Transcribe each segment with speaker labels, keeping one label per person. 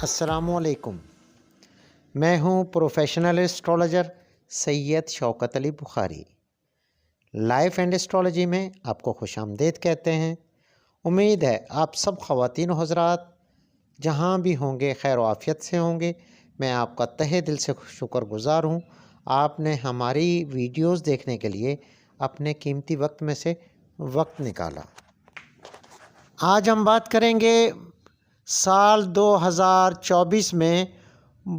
Speaker 1: السلام علیکم۔ میں ہوں professional astrologer Syed Shaukat Ali Bukhari. Life and astrology میں آپ کو خوش آمدید کہتے ہیں۔ امید ہے آپ سب خواتین و حضرات جہاں بھی ہوں گے خیر و عافیت سے ہوں گے۔ میں آپ کا تہہ دل سے شکر گزار ہوں، آپ نے ہماری ویڈیوز دیکھنے کے لیے اپنے قیمتی وقت میں سے وقت نکالا۔ آج ہم بات کریں گے سال 2024 میں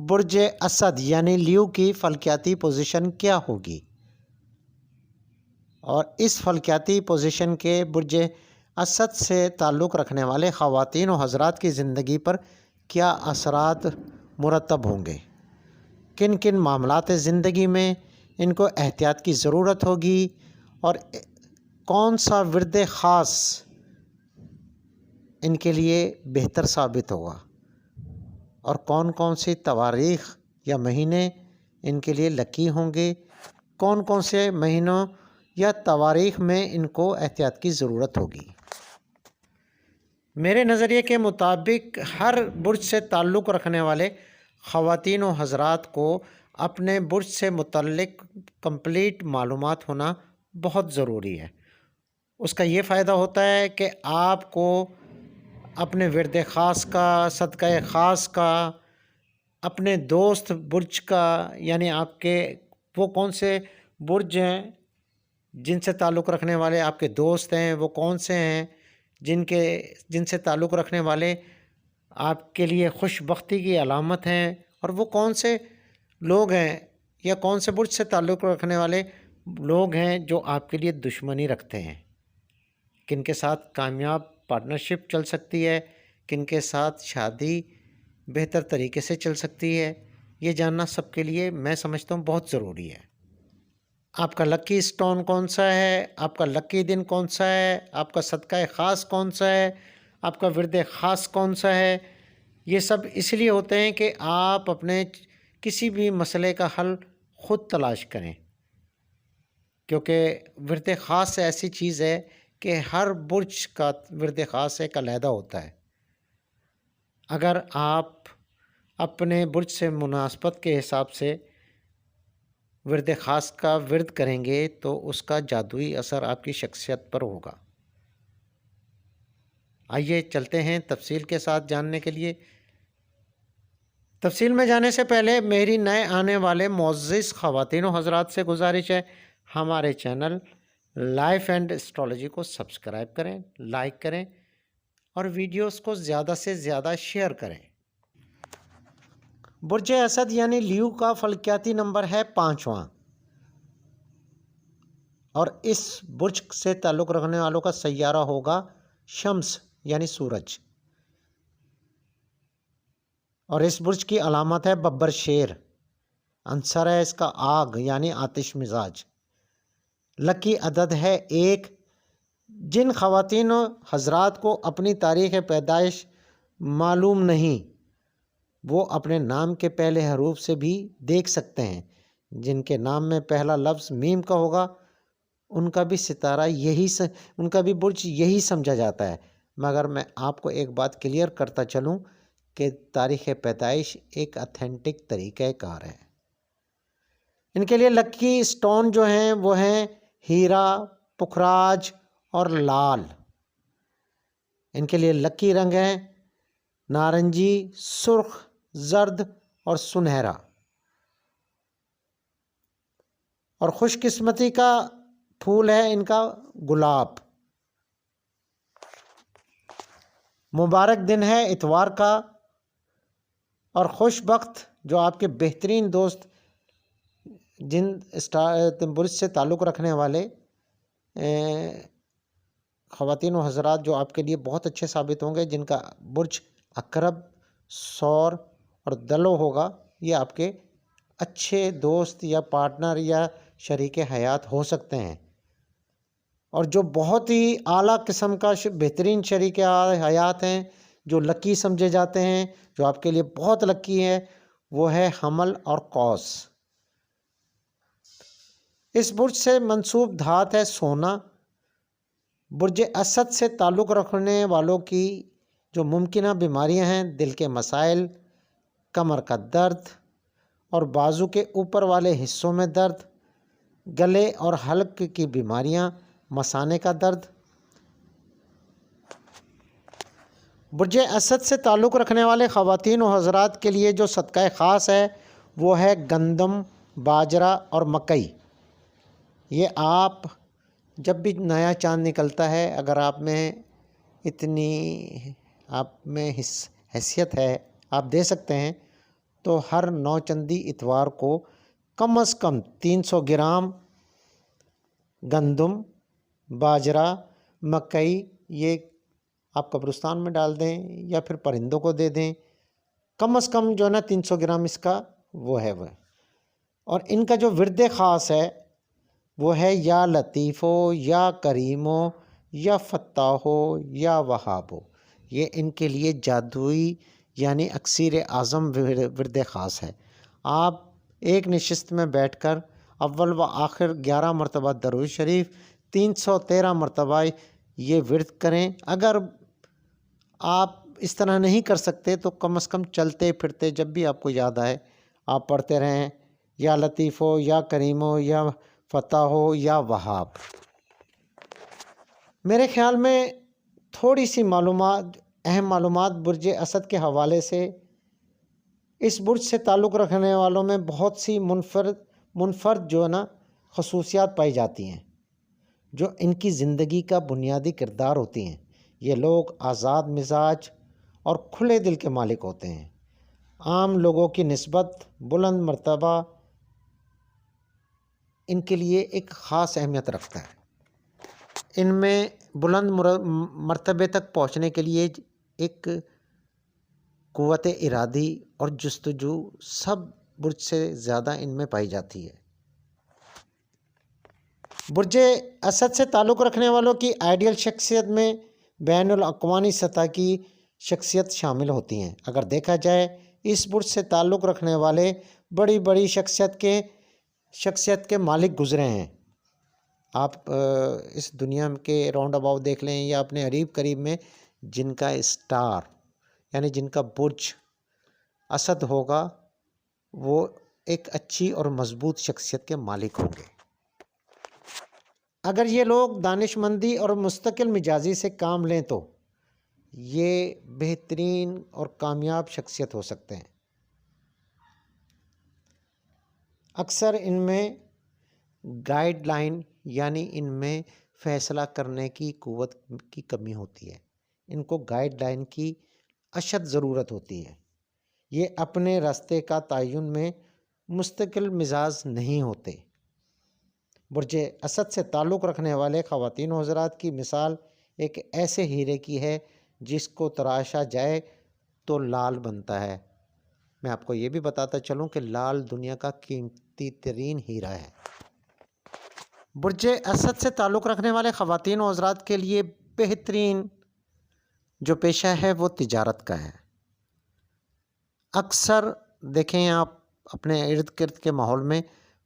Speaker 1: برج اسد یعنی لیو کی فلکیاتی پوزیشن کیا ہوگی، اور اس فلکیاتی پوزیشن کے برج اسد سے تعلق رکھنے والے خواتین و حضرات کی زندگی پر کیا اثرات مرتب ہوں گے، کن کن معاملات زندگی میں ان کو احتیاط کی ضرورت ہوگی، اور کون سا ورد خاص ان کے لیے بہتر ثابت ہوگا، اور کون کون سی تواریخ یا مہینے ان کے لیے لکی ہوں گے، کون کون سے مہینوں یا تواریخ میں ان کو احتیاط کی ضرورت ہوگی۔ میرے نظریے کے مطابق ہر برج سے تعلق رکھنے والے خواتین و حضرات کو اپنے برج سے متعلق کمپلیٹ معلومات ہونا بہت ضروری ہے۔ اس کا یہ فائدہ ہوتا ہے کہ آپ کو اپنے ورد خاص کا، صدقہ خاص کا، اپنے دوست برج کا، یعنی آپ کے وہ کون سے برج ہیں جن سے تعلق رکھنے والے آپ کے دوست ہیں، وہ کون سے ہیں جن سے تعلق رکھنے والے آپ کے لیے خوش بختی کی علامت ہیں، اور وہ کون سے لوگ ہیں یا کون سے برج سے تعلق رکھنے والے لوگ ہیں جو آپ کے لیے دشمنی رکھتے ہیں، کن کے ساتھ کامیاب پارٹنرشپ چل سکتی ہے، کن کے ساتھ شادی بہتر طریقے سے چل سکتی ہے۔ یہ جاننا سب کے لیے میں سمجھتا ہوں بہت ضروری ہے۔ آپ کا لکی سٹون کون سا ہے، آپ کا لکی دن کون سا ہے، آپ کا صدقہ خاص کون سا ہے، آپ کا ورد خاص کون سا ہے، یہ سب اس لیے ہوتے ہیں کہ آپ اپنے کسی بھی مسئلے کا حل خود تلاش کریں، کیونکہ ورد خاص ایسی چیز ہے کہ ہر برج کا ورد خاص ایک علیحدہ ہوتا ہے۔ اگر آپ اپنے برج سے مناسبت کے حساب سے ورد خاص کا ورد کریں گے تو اس کا جادوئی اثر آپ کی شخصیت پر ہوگا۔ آئیے چلتے ہیں تفصیل کے ساتھ جاننے کے لیے۔ تفصیل میں جانے سے پہلے میری نئے آنے والے معزز خواتین و حضرات سے گزارش ہے، ہمارے چینل لائف اینڈ ایسٹرولوجی کو سبسکرائب کریں، لائک کریں، اور ویڈیوز کو زیادہ سے زیادہ شیئر کریں۔ برج اسد یعنی لیو کا فلکیاتی نمبر ہے 5واں، اور اس برج سے تعلق رکھنے والوں کا سیارہ ہوگا شمس یعنی سورج، اور اس برج کی علامت ہے ببر شیر، عنصر ہے اس کا آگ یعنی آتش مزاج، لکی عدد ہے 1۔ جن خواتین و حضرات کو اپنی تاریخ پیدائش معلوم نہیں وہ اپنے نام کے پہلے حروف سے بھی دیکھ سکتے ہیں۔ جن کے نام میں پہلا لفظ میم کا ہوگا ان کا بھی ستارہ ان کا بھی برج یہی سمجھا جاتا ہے، مگر میں آپ کو ایک بات کلیئر کرتا چلوں کہ تاریخ پیدائش ایک اتھینٹک طریقہ کار ہے۔ ان کے لیے لکی سٹون جو ہیں وہ ہیں ہیرا، پکھراج اور لال۔ ان کے لیے لکی رنگ ہیں نارنجی، سرخ، زرد اور سنہرا، اور خوش قسمتی کا پھول ہے ان کا گلاب۔ مبارک دن ہے اتوار کا، اور خوش بخت جو آپ کے بہترین دوست جن برج سے تعلق رکھنے والے خواتین و حضرات جو آپ کے لیے بہت اچھے ثابت ہوں گے، جن کا برج عقرب، ثور اور دلو ہوگا، یہ آپ کے اچھے دوست یا پارٹنر یا شریک حیات ہو سکتے ہیں، اور جو بہت ہی اعلیٰ قسم کا بہترین شریک حیات ہیں جو لکی سمجھے جاتے ہیں، جو آپ کے لیے بہت لکی ہے، وہ ہے حمل اور قوس۔ اس برج سے منسوب دھات ہے سونا۔ برج اسد سے تعلق رکھنے والوں کی جو ممکنہ بیماریاں ہیں، دل کے مسائل، کمر کا درد اور بازو کے اوپر والے حصوں میں درد، گلے اور حلق کی بیماریاں، مثانے کا درد۔ برج اسد سے تعلق رکھنے والے خواتین و حضرات کے لیے جو صدقہ خاص ہے وہ ہے گندم، باجرہ اور مکئی۔ یہ آپ جب بھی نیا چاند نکلتا ہے، اگر آپ میں حیثیت ہے، آپ دے سکتے ہیں، تو ہر 9 چندی اتوار کو کم از کم 300 گرام گندم، باجرہ، مکئی، یہ آپ قبرستان میں ڈال دیں یا پھر پرندوں کو دے دیں۔ کم از کم جو ہے نا 300 گرام اس کا وہ ہے۔ اور ان کا جو ورد خاص ہے وہ ہے یا لطیفو یا کریمو یا فتاحو یا وہابو۔ یہ ان کے لیے جادوئی یعنی اکسیر اعظم ورد خاص ہے۔ آپ ایک نشست میں بیٹھ کر اول و آخر 11 مرتبہ درود شریف، 313 مرتبہ یہ ورد کریں۔ اگر آپ اس طرح نہیں کر سکتے تو کم از کم چلتے پھرتے جب بھی آپ کو یاد آئے آپ پڑھتے رہیں، یا لطیفو یا کریمو یا فتاحو یا وہاب۔ میرے خیال میں تھوڑی سی اہم معلومات برج اسد کے حوالے سے، اس برج سے تعلق رکھنے والوں میں بہت سی منفرد جو ہے نا خصوصیات پائی جاتی ہیں جو ان کی زندگی کا بنیادی کردار ہوتی ہیں۔ یہ لوگ آزاد مزاج اور کھلے دل کے مالک ہوتے ہیں، عام لوگوں کی نسبت بلند مرتبہ ان کے لیے ایک خاص اہمیت رکھتا ہے۔ ان میں بلند مرتبے تک پہنچنے کے لیے ایک قوت ارادی اور جستجو سب برج سے زیادہ ان میں پائی جاتی ہے۔ برج اسد سے تعلق رکھنے والوں کی آئیڈیل شخصیت میں بین الاقوامی سطح کی شخصیت شامل ہوتی ہیں۔ اگر دیکھا جائے اس برج سے تعلق رکھنے والے بڑی شخصیت کے مالک گزرے ہیں۔ آپ اس دنیا کے راؤنڈ اباؤٹ دیکھ لیں یا اپنے قریب میں جن کا اسٹار یعنی جن کا برج اسد ہوگا وہ ایک اچھی اور مضبوط شخصیت کے مالک ہوں گے۔ اگر یہ لوگ دانش مندی اور مستقل مزاجی سے کام لیں تو یہ بہترین اور کامیاب شخصیت ہو سکتے ہیں۔ اکثر ان میں گائیڈ لائن یعنی ان میں فیصلہ کرنے کی قوت کی کمی ہوتی ہے۔ ان کو گائیڈ لائن کی اشد ضرورت ہوتی ہے۔ یہ اپنے راستے کا تعین میں مستقل مزاج نہیں ہوتے۔ برج اسد سے تعلق رکھنے والے خواتین و حضرات کی مثال ایک ایسے ہیرے کی ہے جس کو تراشا جائے تو لال بنتا ہے۔ میں آپ کو یہ بھی بتاتا چلوں کہ لال دنیا کا قیمتی ترین ہیرا ہے۔ برج اسد سے تعلق رکھنے والے خواتین و حضرات کے لیے بہترین جو پیشہ ہے وہ تجارت کا ہے۔ اکثر دیکھیں آپ اپنے ارد گرد کے ماحول میں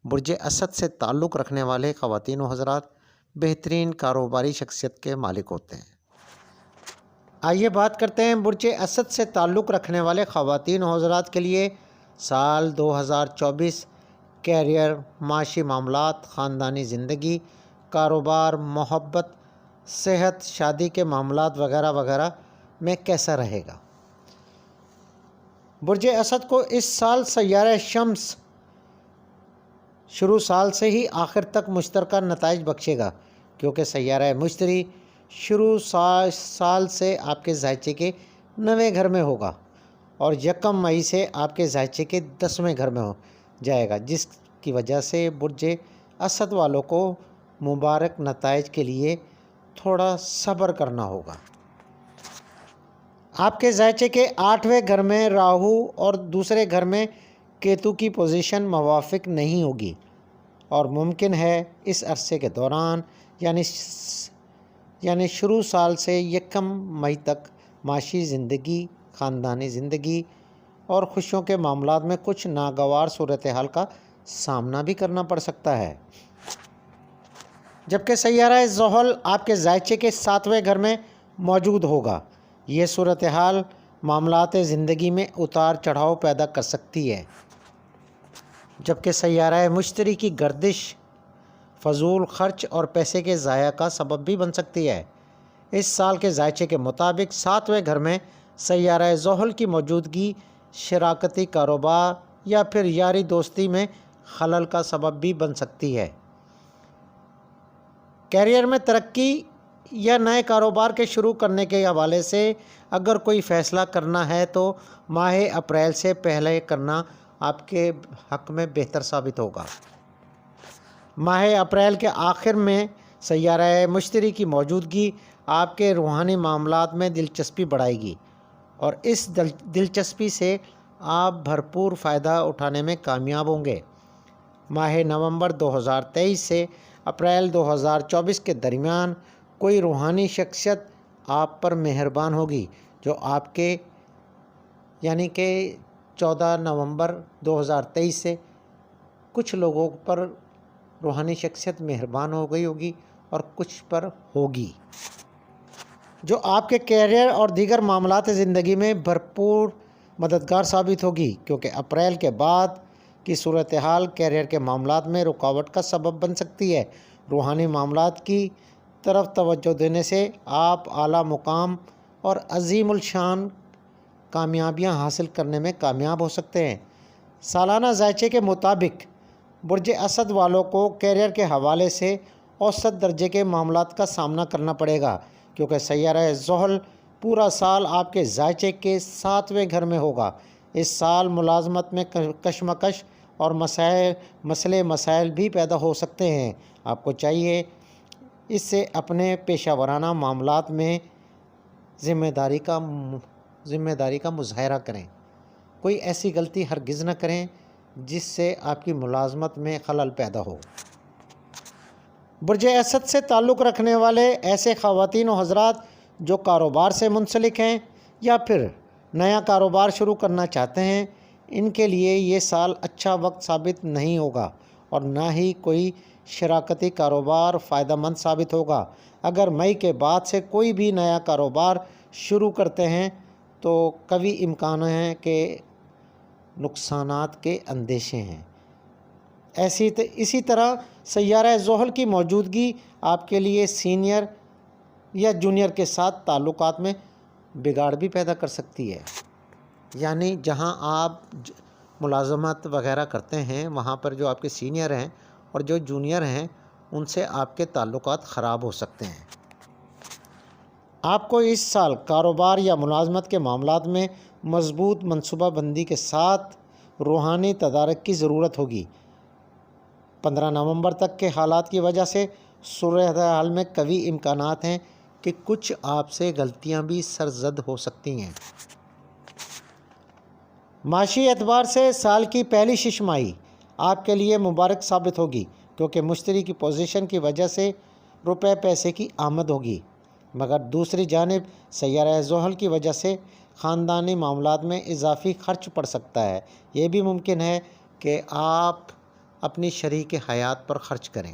Speaker 1: برج اسد سے تعلق رکھنے والے خواتین و حضرات بہترین کاروباری شخصیت کے مالک ہوتے ہیں۔ آئیے بات کرتے ہیں برج اسد سے تعلق رکھنے والے خواتین و حضرات کے لیے سال 2024 کیریئر، معاشی معاملات، خاندانی زندگی، کاروبار، محبت، صحت، شادی کے معاملات وغیرہ وغیرہ میں کیسا رہے گا۔ برج اسد کو اس سال سیارہ شمس شروع سال سے ہی آخر تک مشترکہ نتائج بخشے گا، کیونکہ سیارہ مشتری شروع سال سے آپ کے ذائچے کے 9ویں گھر میں ہوگا اور 1 مئی سے آپ کے ذائچے کے 10ویں گھر میں ہو جائے گا، جس کی وجہ سے برج اسد والوں کو مبارک نتائج کے لیے تھوڑا صبر کرنا ہوگا۔ آپ کے ذائچے کے 8ویں گھر میں راہو اور دوسرے گھر میں کیتو کی پوزیشن موافق نہیں ہوگی اور ممکن ہے اس عرصے کے دوران یعنی شروع سال سے 1 مئی تک معاشی زندگی، خاندانی زندگی اور خوشیوں کے معاملات میں کچھ ناگوار صورتحال کا سامنا بھی کرنا پڑ سکتا ہے۔ جبکہ سیارہ زحل آپ کے ذائچے کے 7ویں گھر میں موجود ہوگا۔ یہ صورتحال معاملات زندگی میں اتار چڑھاؤ پیدا کر سکتی ہے، جبکہ سیارہ مشتری کی گردش فضول خرچ اور پیسے کے ضائع کا سبب بھی بن سکتی ہے۔ اس سال کے ذائچے کے مطابق 7ویں گھر میں سیارہ زحل کی موجودگی شراکتی کاروبار یا پھر یاری دوستی میں خلل کا سبب بھی بن سکتی ہے۔ کیریئر میں ترقی یا نئے کاروبار کے شروع کرنے کے حوالے سے اگر کوئی فیصلہ کرنا ہے تو ماہ اپریل سے پہلے کرنا آپ کے حق میں بہتر ثابت ہوگا۔ ماہ اپریل کے آخر میں سیارہ مشتری کی موجودگی آپ کے روحانی معاملات میں دلچسپی بڑھائے گی اور اس دلچسپی سے آپ بھرپور فائدہ اٹھانے میں کامیاب ہوں گے۔ ماہ نومبر 2023 سے اپریل 2024 کے درمیان کوئی روحانی شخصیت آپ پر مہربان ہوگی جو آپ کے یعنی کہ 14 نومبر 2023 سے کچھ لوگوں پر روحانی شخصیت مہربان ہو گئی ہوگی اور کچھ پر ہوگی جو آپ کے کیریئر اور دیگر معاملات زندگی میں بھرپور مددگار ثابت ہوگی، کیونکہ اپریل کے بعد کی صورتحال کیریئر کے معاملات میں رکاوٹ کا سبب بن سکتی ہے۔ روحانی معاملات کی طرف توجہ دینے سے آپ اعلیٰ مقام اور عظیم الشان کامیابیاں حاصل کرنے میں کامیاب ہو سکتے ہیں۔ سالانہ ذائچے کے مطابق برج اسد والوں کو کیریئر کے حوالے سے اوسط درجے کے معاملات کا سامنا کرنا پڑے گا، کیونکہ سیارہ زحل پورا سال آپ کے ذائچے کے 7ویں گھر میں ہوگا۔ اس سال ملازمت میں کشمکش اور مسائل بھی پیدا ہو سکتے ہیں۔ آپ کو چاہیے اس سے اپنے پیشہ ورانہ معاملات میں ذمہ داری کا مظاہرہ کریں۔ کوئی ایسی غلطی ہرگز نہ کریں جس سے آپ کی ملازمت میں خلل پیدا ہو۔ برج اسد سے تعلق رکھنے والے ایسے خواتین و حضرات جو کاروبار سے منسلک ہیں یا پھر نیا کاروبار شروع کرنا چاہتے ہیں، ان کے لیے یہ سال اچھا وقت ثابت نہیں ہوگا اور نہ ہی کوئی شراکتی کاروبار فائدہ مند ثابت ہوگا۔ اگر مئی کے بعد سے کوئی بھی نیا کاروبار شروع کرتے ہیں تو قوی امکان ہے کہ نقصانات کے اندیشے ہیں۔ اسی طرح سیارہ زحل کی موجودگی آپ کے لیے سینئر یا جونیئر کے ساتھ تعلقات میں بگاڑ بھی پیدا کر سکتی ہے، یعنی جہاں آپ ملازمت وغیرہ کرتے ہیں وہاں پر جو آپ کے سینئر ہیں اور جو جونیئر ہیں ان سے آپ کے تعلقات خراب ہو سکتے ہیں۔ آپ کو اس سال کاروبار یا ملازمت کے معاملات میں مضبوط منصوبہ بندی کے ساتھ روحانی تدارک کی ضرورت ہوگی۔ 15 نومبر تک کے حالات کی وجہ سے صورتحال میں قوی امکانات ہیں کہ کچھ آپ سے غلطیاں بھی سرزد ہو سکتی ہیں۔ معاشی اعتبار سے سال کی پہلی شش ماہی آپ کے لیے مبارک ثابت ہوگی، کیونکہ مشتری کی پوزیشن کی وجہ سے روپے پیسے کی آمد ہوگی، مگر دوسری جانب سیارہ زحل کی وجہ سے خاندانی معاملات میں اضافی خرچ پڑ سکتا ہے۔ یہ بھی ممکن ہے کہ آپ اپنی شریک حیات پر خرچ کریں۔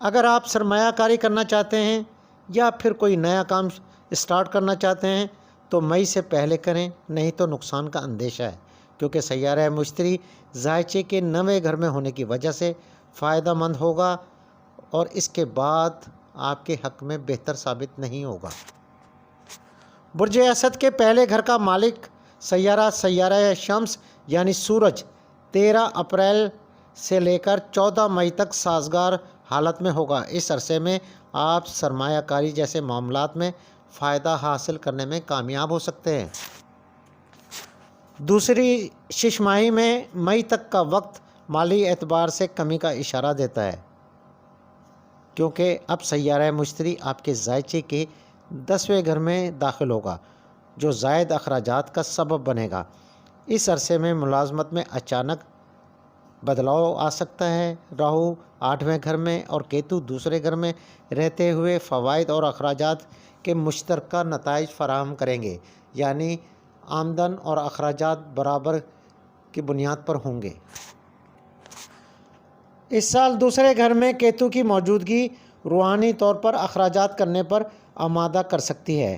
Speaker 1: اگر آپ سرمایہ کاری کرنا چاہتے ہیں یا پھر کوئی نیا کام اسٹارٹ کرنا چاہتے ہیں تو مئی سے پہلے کریں، نہیں تو نقصان کا اندیشہ ہے، کیونکہ سیارہ مشتری ذائچے کے 9ویں گھر میں ہونے کی وجہ سے فائدہ مند ہوگا اور اس کے بعد آپ کے حق میں بہتر ثابت نہیں ہوگا۔ برج اسد کے پہلے گھر کا مالک سیارہ شمس یعنی سورج 13 اپریل سے لے کر 14 مئی تک سازگار حالت میں ہوگا۔ اس عرصے میں آپ سرمایہ کاری جیسے معاملات میں فائدہ حاصل کرنے میں کامیاب ہو سکتے ہیں۔ دوسری شش ماہی میں مئی تک کا وقت مالی اعتبار سے کمی کا اشارہ دیتا ہے، کیونکہ اب سیارہ مشتری آپ کے ذائچے کے 10ویں گھر میں داخل ہوگا جو زائد اخراجات کا سبب بنے گا۔ اس عرصے میں ملازمت میں اچانک بدلاؤ آ سکتا ہے۔ راہو 8ویں گھر میں اور کیتو دوسرے گھر میں رہتے ہوئے فوائد اور اخراجات کے مشترکہ نتائج فراہم کریں گے، یعنی آمدن اور اخراجات برابر کی بنیاد پر ہوں گے۔ اس سال دوسرے گھر میں کیتو کی موجودگی روحانی طور پر اخراجات کرنے پر آمادہ کر سکتی ہے،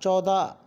Speaker 1: 14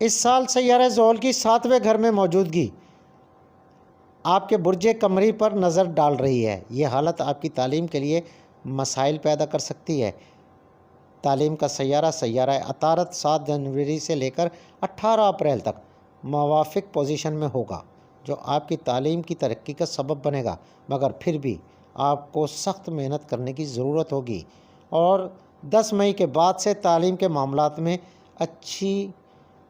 Speaker 1: اس سال سیارہ زحل کی 7ویں گھر میں موجودگی آپ کے برج قمری پر نظر ڈال رہی ہے۔ یہ حالت آپ کی تعلیم کے لیے مسائل پیدا کر سکتی ہے۔ تعلیم کا سیارہ عطارد 7 جنوری سے لے کر 18 اپریل تک موافق پوزیشن میں ہوگا، جو آپ کی تعلیم کی ترقی کا سبب بنے گا، مگر پھر بھی آپ کو سخت محنت کرنے کی ضرورت ہوگی، اور 10 مئی کے بعد سے تعلیم کے معاملات میں اچھی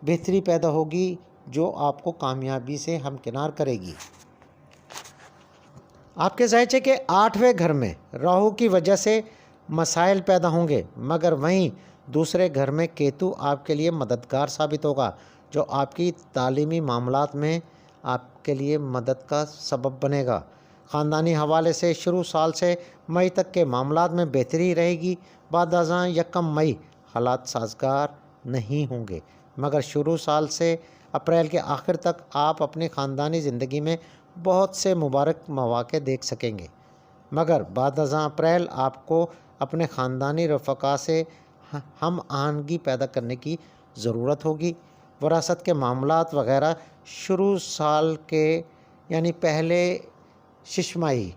Speaker 1: بہتری پیدا ہوگی، جو آپ کو کامیابی سے ہمکنار کرے گی۔ آپ کے ذہن کے 8ویں گھر میں راہو کی وجہ سے مسائل پیدا ہوں گے، مگر وہیں دوسرے گھر میں کیتو آپ کے لیے مددگار ثابت ہوگا، جو آپ کی تعلیمی معاملات میں آپ کے لیے مدد کا سبب بنے گا۔ خاندانی حوالے سے شروع سال سے مئی تک کے معاملات میں بہتری رہے گی۔ بعد ازاں 1 مئی حالات سازگار نہیں ہوں گے، مگر شروع سال سے اپریل کے آخر تک آپ اپنی خاندانی زندگی میں بہت سے مبارک مواقع دیکھ سکیں گے، مگر بعد ازاں اپریل آپ کو اپنے خاندانی رفقا سے ہم آہنگی پیدا کرنے کی ضرورت ہوگی۔ وراثت کے معاملات وغیرہ شروع سال کے یعنی پہلے 6 ماہی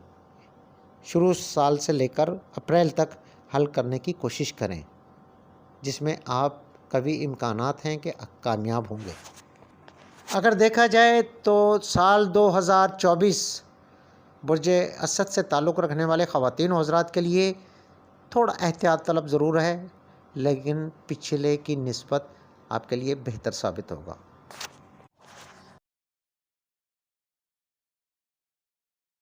Speaker 1: شروع سال سے لے کر اپریل تک حل کرنے کی کوشش کریں، جس میں آپ قوی امکانات ہیں کہ کامیاب ہوں گے۔ اگر دیکھا جائے تو سال 2024 برج اسد سے تعلق رکھنے والے خواتین و حضرات کے لیے تھوڑا احتیاط طلب ضرور ہے، لیکن پچھلے کی نسبت آپ کے لیے بہتر ثابت ہوگا۔